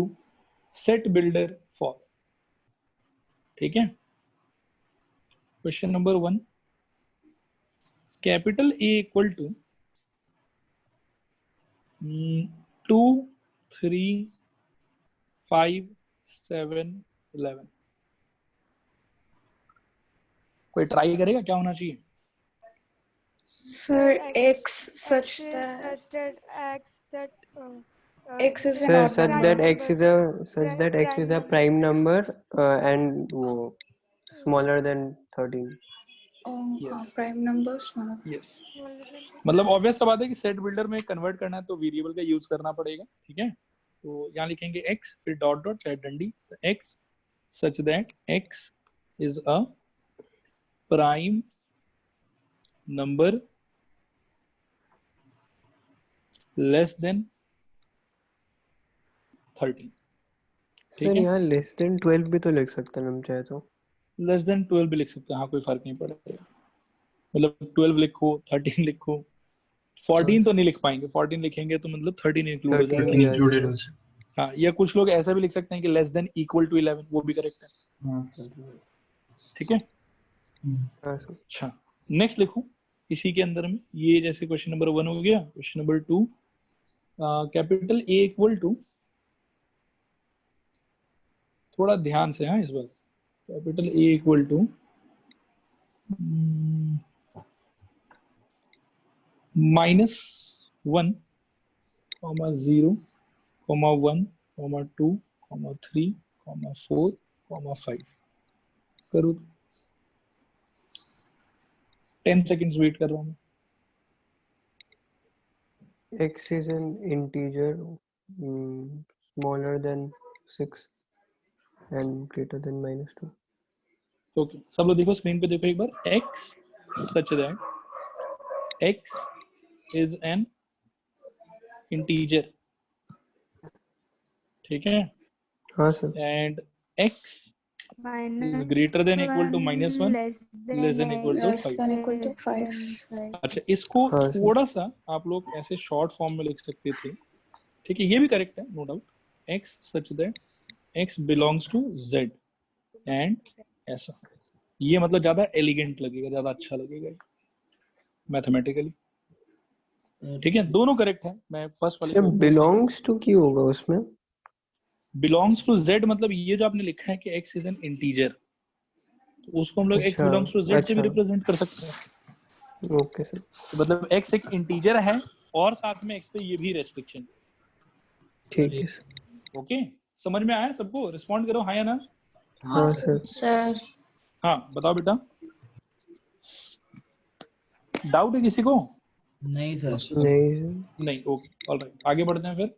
set builder for. ठीक है। Question number 1, capital A equal to 2 3 5 7 11। कोई ट्राई करेगा क्या होना चाहिए? Sir, x such that x is an Sir, odd such number. that x is a prime number and smaller than 13. Prime number smaller. Yes, मतलब obvious सा बात है कि सेट बिल्डर में कन्वर्ट करना है तो वेरिएबल का यूज करना पड़ेगा। ठीक है, तो यहाँ लिखेंगे x, फिर डॉट डॉट चाहे डंडी, x such that x is a prime number less then 13। Sir यहाँ लेस देन 12 भी तो लिख सकते हैं हम चाहे तो। लेस देन 12 भी लिख सकते हैं, हाँ कोई फर्क नहीं पड़ेगा। मतलब 12 लिखो 13 लिखो, 14 तो नहीं लिख पाएंगे, 14 लिखेंगे तो मतलब 13 इंक्लूड हो जाएगा। Included also. हाँ, या कुछ लोग ऐसा भी लिख सकते हैं कि लेस देन इक्वल टू 11, वो भी करेक्ट है। हाँ सर। ठीक है। हाँ सर। अच्छा, नेक्स्ट लिखो इसी के अंदर में, ये जैसे क्वेश्चन नंबर 1 हो गया। Question number 2, capital A equal to, थोड़ा ध्यान से हाँ इस बार, कैपिटल A इक्वल टू -1, 0, 1, 2, 3, 4, 5 करो। 10 सेकेंड्स वेट कर रहा हूँ। X is an integer smaller than 6 and greater than -2. Okay, सब लोग देखो स्क्रीन पे, देखो एक बार, x such that x is an integer, ठीक है, हाँ sir. and x is greater than equal to -1 less than equal to Less 5। than equal to 5. अच्छा, इसको हाँ, सर। थोड़ा सा आप लोग ऐसे शॉर्ट फॉर्म में लिख सकते थे। ठीक है, ये भी करेक्ट है, no doubt. x such that x belongs to z and ऐसा, ये मतलब ज्यादा एलिगेंट लगेगा, ज्यादा अच्छा लगेगा मैथमेटिकली। ठीक है, दोनों करेक्ट है। मैं फर्स्ट वाले सर बिलोंग्स टू की होगा उसमें? बिलोंग्स टू z, मतलब ये जो आपने लिखा है कि x इज एन इंटीजर, तो उसको हम लोग x अच्छा, बिलोंग्स टू z से भी अच्छा। रिप्रेजेंट कर सकते हैं। Okay sir. तो मतलब x एक इंटीजर है और साथ में x पे ये भी रेस्ट्रिक्शन। ठीक है सर। ओके, समझ में आया सबको? रिस्पॉन्ड करो हाँ या ना। हाँ सर। सर हाँ बताओ बेटा, डाउट है किसी को? नहीं सर। नहीं। नहीं, ओके ऑलराइट, आगे बढ़ते हैं फिर।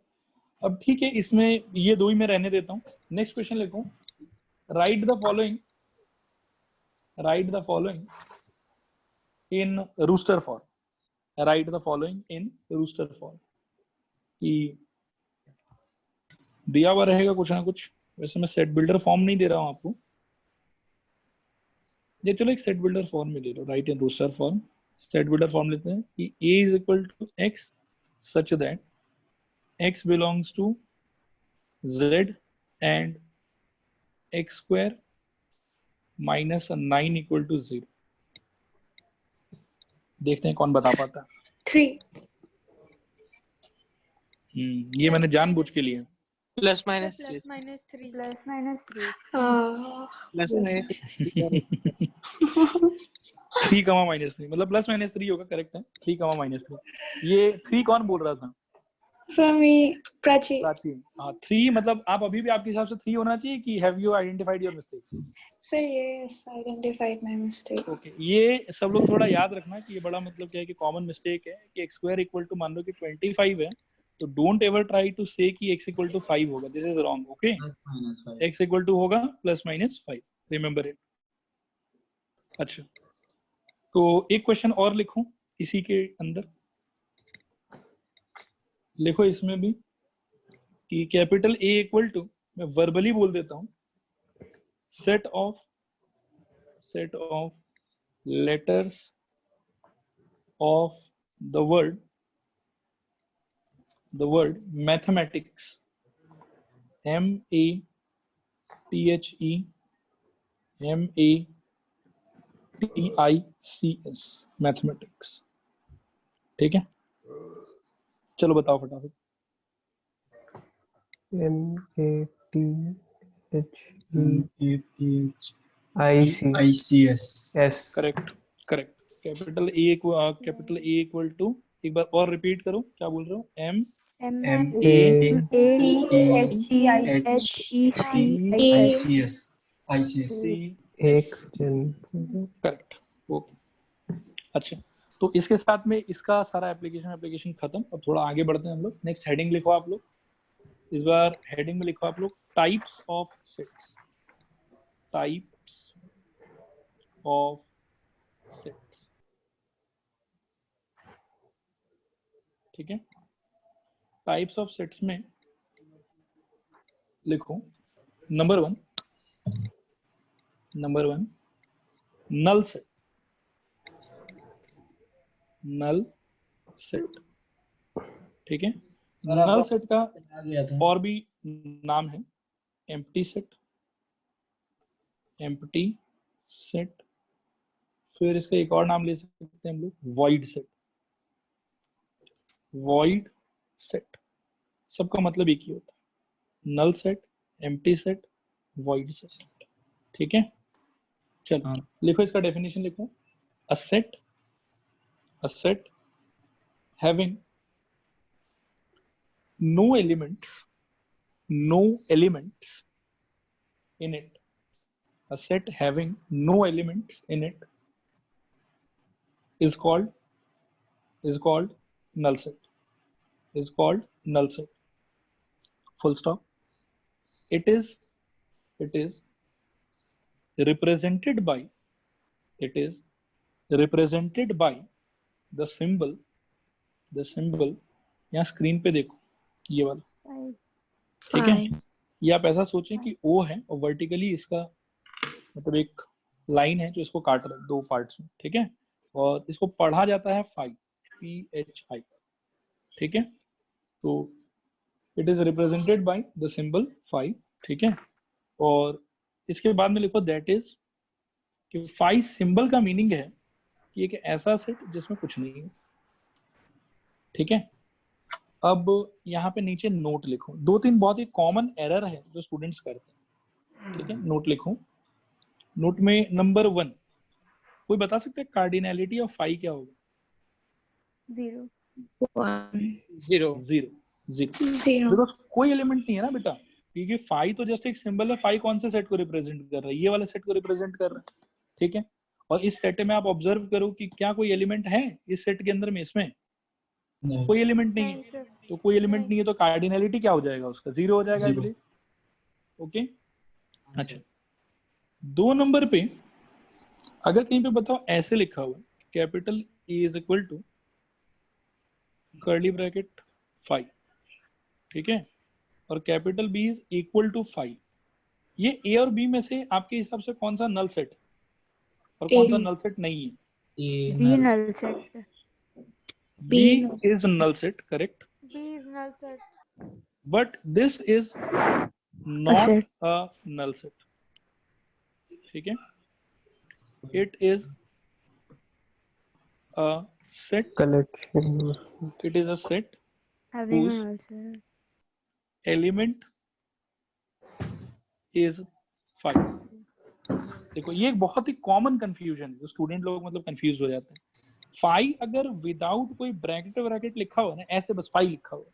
अब ठीक है, इसमें ये दो ही मैं रहने देता हूँ। नेक्स्ट क्वेश्चन लिखो, write the following in roster form. Write the following in roster form, कि दिया हुआ रहेगा कुछ ना कुछ। वैसे मैं सेट बिल्डर फॉर्म नहीं दे रहा हूँ आपको, ये चलो एक सेट बिल्डर फॉर्म में ले लो, right in roster form. Set builder form लेते हैं कि a is equal to x such that x belongs to z and x square minus 9 equal to 0। देखते हैं कौन बता पाता है। 3. ये मैंने जानबूझ के लिए प्लस माइनस 3 3 कमा -3, मतलब प्लस -3 होगा, करेक्ट है। 3 कमा -3, ये 3 कौन बोल रहा था? Swami, Prachi. प्राची। हाँ 3, मतलब आप अभी भी आपके हिसाब से 3 होना चाहिए कि have you identified your mistake? Sir, yes, identified my mistake. Okay ये सब लोग थोड़ा याद रखना कि ये बड़ा मतलब क्या है कि कॉमन मिस्टेक है कि x स्क्वायर इक्वल टू मान लो कि 25 है तो डोंट एवर ट्राई टू से कि x इक्वल टू 5 होगा, this is wrong. Okay, -5 x equal to होगा ±5, रिमेंबर इट। अच्छा, तो एक क्वेश्चन और लिखूं इसी के अंदर, लिखो इसमें भी कि कैपिटल A इक्वल टू, मैं वर्बली बोल देता हूँ, set of letters of the word mathematics, MATHEMATICS, mathematics. ठीक है, चलो बताओ फटाफट। MATHEICS। Correct correct. Capital A equal to, एक बार और रिपीट करो, क्या बोल रहे हो? MATHEICS। Correct, okay. अच्छा, तो इसके साथ में इसका सारा एप्लीकेशन खत्म। अब थोड़ा आगे बढ़ते हैं हम लोग। नेक्स्ट हेडिंग लिखो आप लोग, इस बार हेडिंग में लिखो आप लोग टाइप्स ऑफ सेट्स। ठीक है, टाइप्स ऑफ सेट्स में लिखो नंबर वन नल सेट। ठीक है, नल सेट का आ गया था। और भी नाम है, एम्प्टी सेट, फिर इसका एक और नाम ले सकते हैं हम लोग, वॉइड सेट। सबका मतलब एक ही होता है, null set, empty set, void set. ठीक है, चलो हाँ। लिखो इसका डेफिनेशन लिखो। A set having no elements in it, a set having no elements in it is called null set, full stop. It is represented by the symbol, यहाँ screen पे देखो ये वाला, ठीक है। ये आप ऐसा सोचें कि O है और वर्टिकली इसका मतलब एक लाइन है जो इसको काट रहा है दो पार्ट्स में, ठीक है, और इसको पढ़ा जाता है फाई, PHI। ठीक है, तो it is represented by the symbol phi. ठीक है, और इसके बाद में लिखो दैट इज, कि फाई सिंबल का मीनिंग है कि एक ऐसा सेट जिसमें कुछ नहीं है। ठीक है, अब यहाँ पे नीचे नोट लिखो, दो तीन बहुत ही कॉमन एरर है जो स्टूडेंट्स करते हैं। ठीक है, नोट लिखो। नोट में नंबर 1, कोई बता सकता है कार्डिनैलिटी ऑफ फाई क्या होगा? 0 बिकॉज कोई एलिमेंट नहीं है ना बेटा, क्योंकि फाई तो जस्ट एक सिंबल है। फाई कौन से सेट को रिप्रेजेंट कर रहा है? ये वाला सेट को रिप्रेजेंट कर रहा है। ठीक है, और इस सेट में आप ऑब्जर्व करो कि क्या कोई एलिमेंट है इस सेट के अंदर में? इसमें कोई एलिमेंट नहीं है, तो कोई एलिमेंट नहीं है तो कार्डिनैलिटी क्या हो जाएगा उसका? 0 हो जाएगा, आई बिलीव। ओके, अच्छा, 2 नंबर पे अगर कहीं पे बताओ ऐसे लिखा हुआ capital E is equal to curly bracket 5, ठीक है, और capital B is equal to 5, ये A और B में से आपके हिसाब से कौन सा नल सेट और कौन सा नल सेट नहीं है? B null set. B is null set, correct, B is null set. but this is not a null set. ठीक है, it is a set, collection. it is a set Having a whose null set. element is 5। देखो ये एक बहुत ही common confusion है जो student लोग मतलब कंफ्यूज हो जाते हैं। 5 अगर विदाउट कोई ब्रैकेट लिखा हुआ ना, ऐसे बस 5 लिखा हुआ,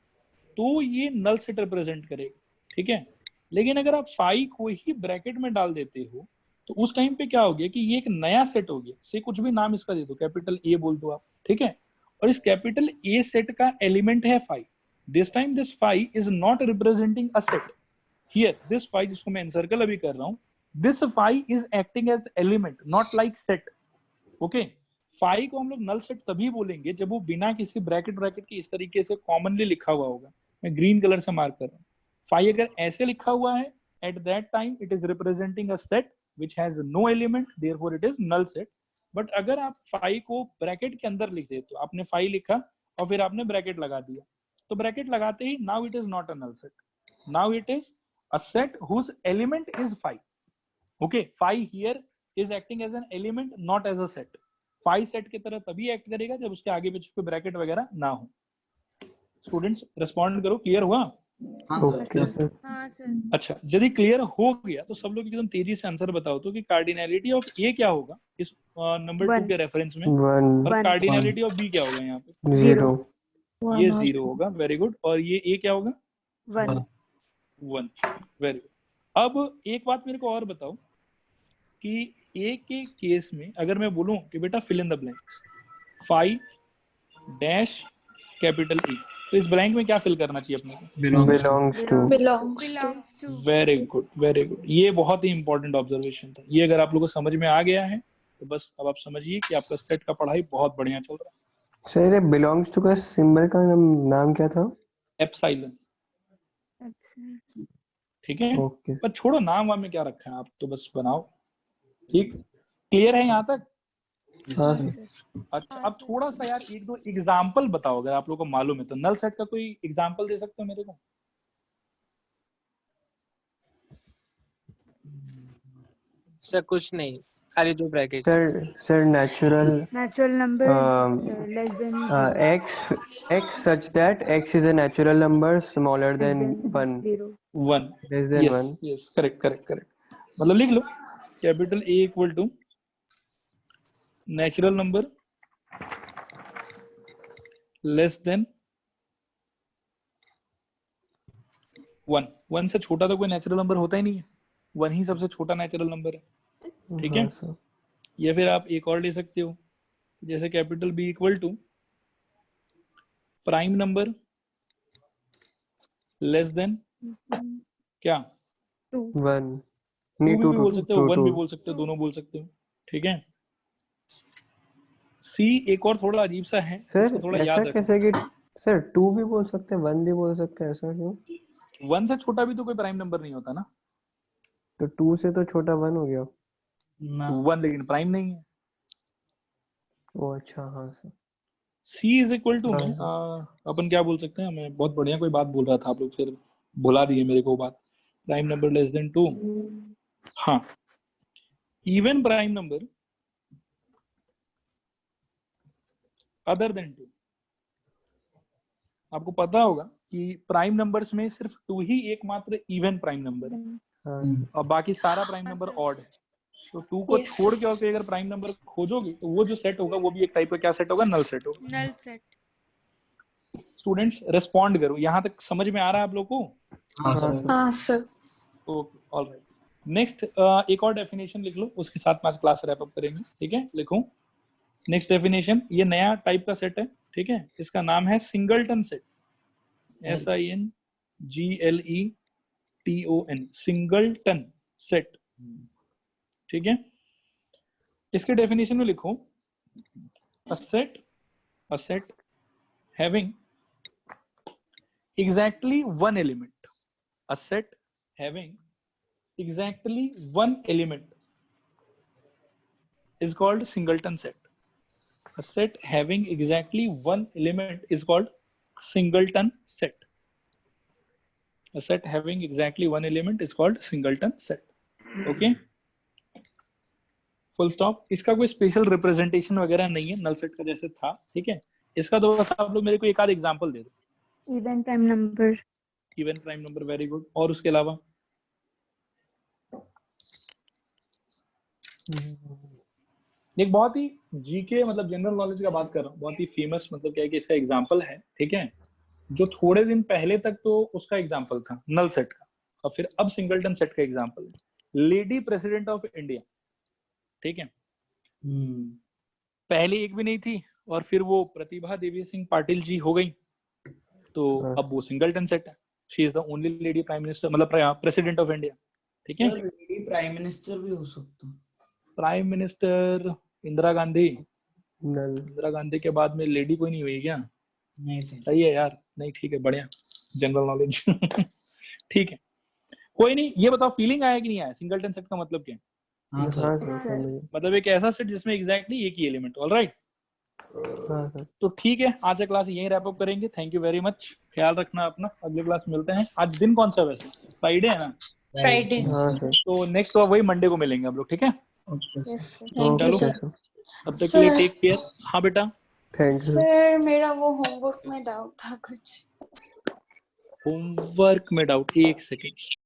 तो ये नल सेट रिप्रेजेंट करेगा। ठीक है, लेकिन अगर आप 5 को ही ब्रैकेट में डाल देते हो तो उस टाइम पे क्या हो गया कि ये एक नया सेट हो गया, से कुछ भी नाम इसका दे दो, कैपिटल ए बोल दो आप, ठीक है, और इस कैपिटल ए सेट का एलिमेंट है 5. This time this 5 is not representing a set. Here this 5 जिसको मैं एनसर्कल अभी कर रहा हूं, this 5 is acting as element, not like set. Okay, 5 को हम लोग नल सेट तभी बोलेंगे जब वो बिना किसी ब्रैकेट ब्रैकेट के इस तरीके से कॉमनली लिखा हुआ होगा. मैं ग्रीन कलर से मार्क कर रहा हूँ. 5 अगर ऐसे लिखा हुआ है, at that time it is representing a set which has no element, therefore it is null set. but अगर आप 5 को ब्रैकेट के अंदर लिख दे, तो आपने 5 लिखा और फिर आपने ब्रैकेट लगा दिया, तो ब्रैकेट लगाते ही now it is not a null set, now it is a set whose element is 5. okay, 5 here is acting as an element not as a set. 5 set की तरह तभी एक्ट करेगा जब उसके आगे पीछे कोई ब्रैकेट वगैरह ना हो. स्टूडेंट्स रिस्पॉन्ड करो, क्लियर हुआ? हाँ Okay, सर। sir. हाँ सर। अच्छा, यदि क्लियर हो गया तो सब लोग एकदम तेजी से आंसर बताओ तो कि कार्डिनैलिटी ऑफ ए क्या होगा इस नंबर 2 One. के रेफरेंस में, 1, और One. कार्डिनैलिटी ऑफ बी क्या होगा यहाँ पे? 0. One ये or 0 होगा. Very good. और ये ए क्या होगा? 1. 1. Very good. अब एक बात मेरे को और बताओ कि ए के केस में अगर मैं बोलूं कि बेटा fill in the blanks 5 dash capital A, तो इस ब्लैंक में क्या फिल करना चाहिए अपने को? Belongs to. belongs to. Very good, very good. ये बहुत ही इंपॉर्टेंट ऑब्जर्वेशन था. ये अगर आप लोगों को समझ में आ गया है तो बस अब आप समझिए कि आपका सेट का पढ़ाई बहुत बढ़िया चल रहा है. सर ये belongs to का सिंबल का नाम क्या था? एप्सिलॉन. ठीक है, ओके. पर छोड़ो नाम वाम में क्या रखा है, आप तो बस बनाओ. ठीक, क्लियर है यहाँ तक? हाँ. अच्छा, अब थोड़ा सा यार एक दो एग्जाम्पल बताओ अगर आप लोगों को मालूम है तो. नल सेट का कोई एग्जाम्पल दे सकते हो मेरे को? सर कुछ नहीं, खाली 2 bracket. Sir natural Natural numbers less than 0. x such that x is a natural number smaller Less than than 1. 0. 1. Less than yes 1. यस, करेक्ट करेक्ट करेक्ट. मतलब लिख लो capital A equal to natural number less than 1. 1 से छोटा तो कोई natural number होता ही नहीं है, 1 ही सबसे छोटा नेचुरल नंबर है. ठीक है, हाँ, sir. या फिर आप एक और ले सकते हो, जैसे capital B equal to prime number less than क्या? 1. 2 नहीं, भी 2 बोल सकते हो, 1 भी 2. बोल सकते हो, दोनों बोल सकते हो. ठीक है. सी एक और थोड़ा अजीब सा है, सर इसको थोड़ा ऐसा याद रखो. कैसे कि सर 2 भी बोल सकते हैं 1 भी बोल सकते हैं, ऐसा क्यों? 1 से छोटा भी तो कोई प्राइम नंबर नहीं होता ना. तो 2 से तो छोटा 1 हो गया. ना 1 लेकिन प्राइम नहीं है. ओ अच्छा, हाँ sir. C is equal to में अपन क्या बोल सकते हैं? मैं बहुत बढ़िया कोई बात बोल रहा था, आप लोग फिर भुला दिए मेरे को बात. Prime number less then 2. हाँ, even prime number other than 2. आपको पता होगा कि प्राइम नंबर्स में सिर्फ 2 ही एकमात्र इवन प्राइम नंबर है हाँ और बाकी सारा प्राइम नंबर ऑड है. तो 2 को Yes. छोड़ के और कोई अगर प्राइम नंबर खोजोगे तो वो जो सेट होगा वो भी एक टाइप का क्या सेट होगा? नल सेट होगा. Null set. स्टूडेंट्स रिस्पॉन्ड करो, यहाँ तक समझ में आ रहा है आप लोग को? हाँ सर। हाँ सर. Okay, alright. नेक्स्ट एक और डेफिनेशन लिख लो, उसके साथ में आज क्लास रैप अप करेंगे. ठीक है, लिखो नेक्स्ट डेफिनेशन. ये नया टाइप का सेट है, ठीक है, इसका नाम है singleton set. SINGLETON, singleton set. ठीक है, इसके डेफिनेशन में लिखो a set having exactly one element. A set having exactly one element is called singleton set. A set having exactly one element is called singleton set. A set having exactly one element is called singleton set. Okay? Full stop. इसका कोई special representation वगैरह नहीं है, null set का जैसे था. ठीक है, इसका तो बस आप लोग मेरे को एक आध एग्जांपल दे दो. Even prime number. Even prime number, very good. और उसके अलावा एक बहुत ही जीके मतलब जनरल नॉलेज का बात कर रहा हूँ, बहुत ही फेमस मतलब क्या है कि इसका एग्जांपल है. ठीक है, जो थोड़े दिन पहले तक तो उसका एग्जांपल था नल सेट का, और फिर अब सिंगलटन सेट का एग्जांपल है. लेडी प्रेसिडेंट ऑफ इंडिया ठीक है, हम्म पहले एक भी नहीं थी और फिर वो प्रतिभा देवी सिंह पाटिल जी हो गई, तो हाँ। अब वो सिंगलटन सेट है। She is the only lady prime minister, मतलब प्रेसिडेंट ऑफ इंडिया। ठीक है, लेडी प्राइम मिनिस्टर भी हो सकता है। Prime minister Indira Gandhi, None. Indira Gandhi के बाद में लेडी कोई नहीं हुई क्या? नहीं सर। सही है यार, नहीं ठीक है, बढ़िया, जनरल नॉलेज। ठीक है, कोई नहीं, ये बताओ फीलिंग आया कि नहीं आया? सिंगलटन सेट का मतलब क्या है? हाँ हाँ सर। सर समझ मतलब एक ऐसा सेट जिसमें एग्जैक्टली एक ही एलिमेंट। ऑलराइट, हाँ सर तो ठीक है, आज का क्लास यहीं रैप अप करेंगे। थैंक यू वेरी मच, ख्याल रखना अपना, अगले क्लास मिलते हैं। आज दिन कौन सा है वैसे? फ्राइडे है ना? फ्राइडे। हाँ सर तो नेक्स्ट वही मंडे को मिलेंगे हम लोग, ठीक है? Yes sir. थैंक यू चलो। Okay sir. सर तब तक के लिए सर। Take care. हाँ बेटा, थैंक यू सर मेरा वो होमवर्क में डाउट था कुछ। होमवर्क में डाउट, एक सेकेंड।